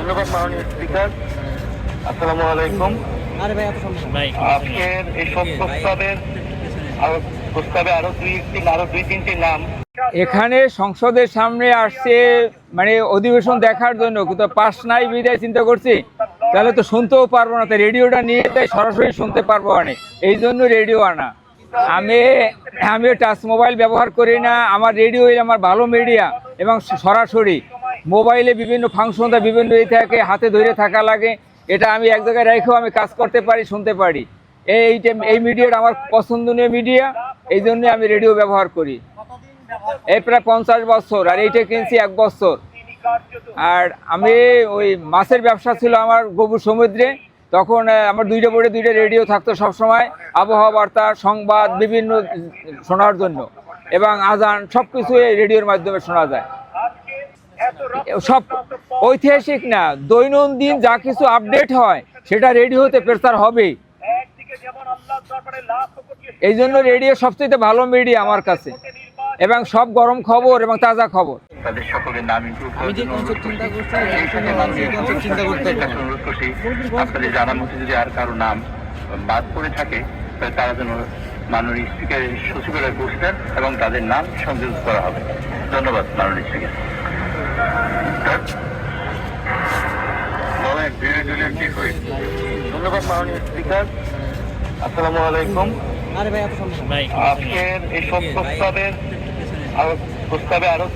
ধন্যবাদ মাননীয় স্পিকার। আসসালামু আলাইকুম। আজকের এই সব প্রস্তাবে আরো দুই তিনটি নাম এখানে সংসদের সামনে আসছে, মানে অধিবেশন দেখার জন্য, কিন্তু পাস নাই বিদায় চিন্তা করছি তাহলে তো শুনতেও পারবো না, তাই রেডিওটা নিয়ে তাই সরাসরি শুনতে পারবো অনেক, এই জন্য রেডিও আনা। আমি টাচ মোবাইল ব্যবহার করি না, আমার রেডিও আমার ভালো মিডিয়া এবং সরাসরি মোবাইলে বিভিন্ন ফাংশন বিভিন্ন থাকে, হাতে ধরে থাকা লাগে, এটা আমি এক জায়গায় রেখেও আমি কাজ করতে পারি, শুনতে পারি। এই মিডিয়াটা আমার পছন্দনীয় মিডিয়া, এই জন্য আমি রেডিও ব্যবহার করি। এই প্রায় 50 বছর, আর এইটা কিনছি 1 বছর। আর আমি ওই মাছের ব্যবসা ছিল আমার গভীর সমুদ্রে, তখন আমার দুইটা রেডিও থাকতো সবসময়, আবহাওয়া বার্তা, সংবাদ বিভিন্ন শোনার জন্য, এবং আজান সব কিছু এই রেডিওর মাধ্যমে শোনা যায়। সব ঐতিহাসিক না, দৈনন্দিন যা কিছু আপডেট হয় সেটা রেডিওতে প্রচার হবেই, এই জন্য রেডিও সবচেয়ে ভালো মিডিয়া আমার কাছে, এবং সব গরম খবর এবং তাজা খবর। তাদের সকলের নাম আপনাদের জানার মধ্যে যদি আর কারো নাম বাদ পড়ে থাকে তারা যেন মাননীয় স্পিকারের সচিবালয়ে বসতেন এবং তাদের নাম সংযোগ করা হবে। ধন্যবাদ মাননীয় স্পিকার। ধন্যবাদ মাননীয় স্পিকার। আসসালামু আলাইকুম। আজকের এই সব প্রস্তাবে আরো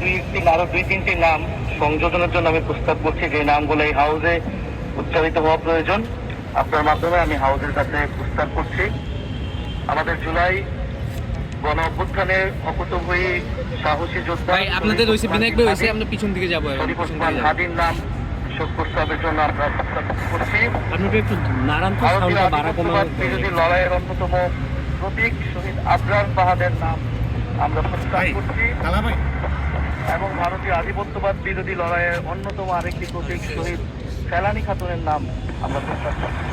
দুই তিনটি নাম সংযোজনের জন্য আমি প্রস্তাব করছি, যে নামগুলো এই হাউসে উচ্চারিত হওয়া প্রয়োজন। আপনার মাধ্যমে আমি হাউসের কাছে প্রস্তাব করছি। আমাদের জুলাই গণ অভ্যুত্থানের অকুতোভয়ী সাহসী যোদ্ধা পিছন দিকে যাবো, হাদির নাম শোক প্রস্তাবের জন্য আমরা প্রস্তাব করছি। বিরোধী লড়াইয়ের অন্যতম প্রতীক শহীদ আবরার বাহাদের নাম আমরা প্রস্তাব করছি, এবং ভারতীয় আধিপত্যবাদ বিরোধী লড়াইয়ের অন্যতম আরেকটি প্রতীক শহীদ ফেলানী খাতুনের নাম আমরা প্রস্তাব করছি।